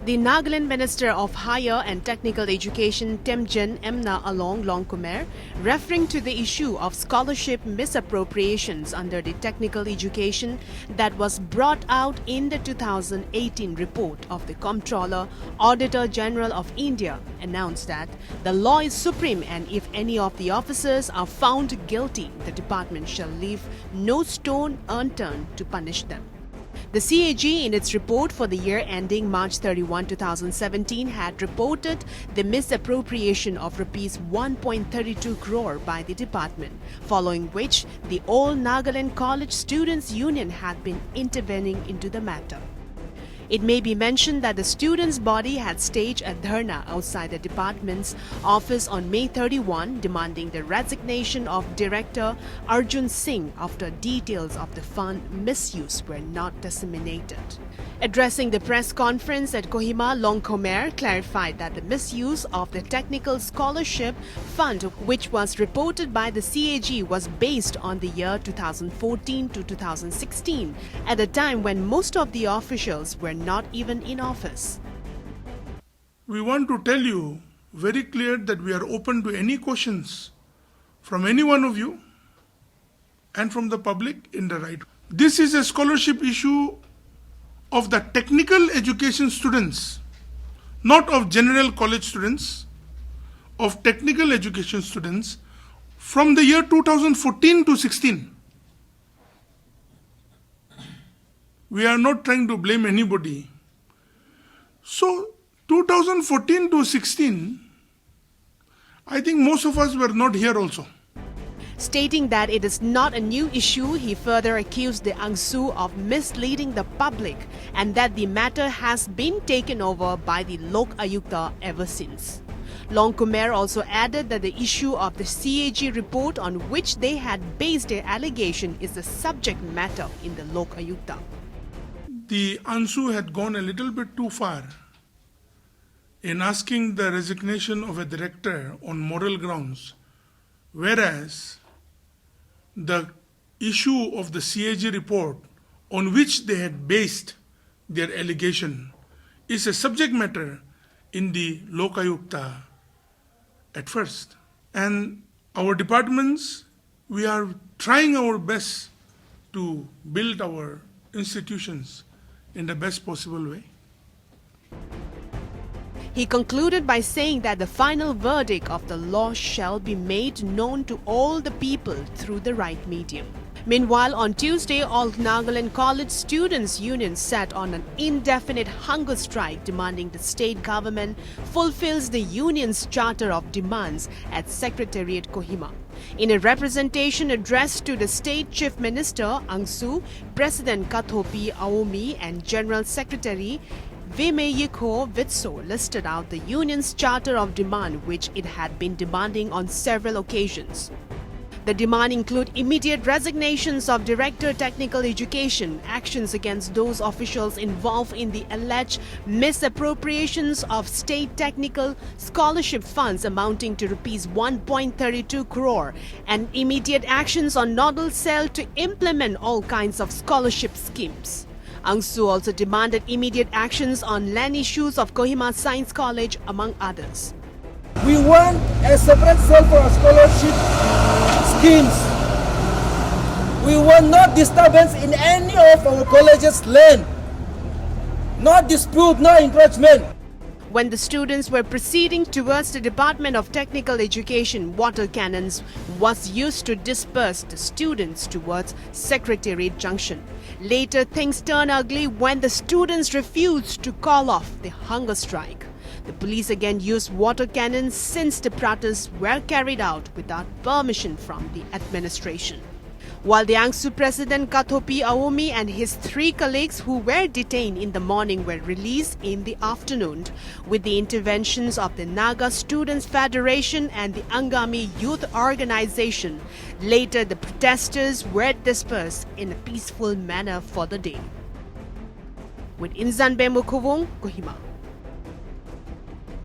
The Nagaland Minister of Higher and Technical Education Temjen Emna Along Longkumer, referring to the issue of scholarship misappropriations under the technical education that was brought out in the 2018 report of the Comptroller Auditor General of India, announced that the law is supreme and if any of the officers are found guilty, the department shall leave no stone unturned to punish them. The CAG in its report for the year ending March 31, 2017 had reported the misappropriation of Rs 1.32 crore by the department, following which the All Nagaland College Students' Union had been intervening into the matter. It may be mentioned that the students' body had staged a dharna outside the department's office on May 31, demanding the resignation of Director Arjun Singh after details of the fund misuse were not disseminated. Addressing the press conference at Kohima, Longkumer clarified that the misuse of the Technical Scholarship Fund, which was reported by the CAG, was based on the year 2014 to 2016, at a time when most of the officials were not even in office. We want to tell you very clear that we are open to any questions from any one of you and from the public in the right. This is a scholarship issue of the technical education students, not of general college students, of technical education students from the year 2014 to 16. We are not trying to blame anybody. So 2014 to 16, I think most of us were not here also. Stating that it is not a new issue, he further accused the Angsu of misleading the public and that the matter has been taken over by the Lokayukta ever since. Longkumer also added that the issue of the CAG report on which they had based their allegation is the subject matter in the Lokayukta. The Angsu had gone a little bit too far in asking the resignation of a director on moral grounds, whereas the issue of the CAG report on which they had based their allegation is a subject matter in the Lokayukta at first. And our departments, we are trying our best to build our institutions in the best possible way. He concluded by saying that the final verdict of the law shall be made known to all the people through the right medium. Meanwhile, on Tuesday, all Nagaland College Students' Union sat on an indefinite hunger strike demanding the state government fulfills the union's charter of demands at Secretariat Kohima. In a representation addressed to the State Chief Minister Angsu, President Kathopi Aomi and General Secretary Vimeyiko Vitso listed out the union's charter of demand which it had been demanding on several occasions. The demand include immediate resignations of Director Technical Education, actions against those officials involved in the alleged misappropriations of state technical scholarship funds amounting to Rs 1.32 crore, and immediate actions on nodal cell to implement all kinds of scholarship schemes. Angsu also demanded immediate actions on land issues of Kohima Science College, among others. We want a separate cell for our scholarship schemes. We want no disturbance in any of our college's land. No dispute, no encroachment. When the students were proceeding towards the Department of Technical Education, water cannons was used to disperse the students towards Secretariat Junction. Later, things turned ugly when the students refused to call off the hunger strike. The police again used water cannons since the protests were carried out without permission from the administration. While the Angsu President Kathopi Aomi and his 3 colleagues who were detained in the morning were released in the afternoon with the interventions of the Naga Students Federation and the Angami Youth Organization. Later, the protesters were dispersed in a peaceful manner for the day. With Inzan Bemukuvong, Kohima.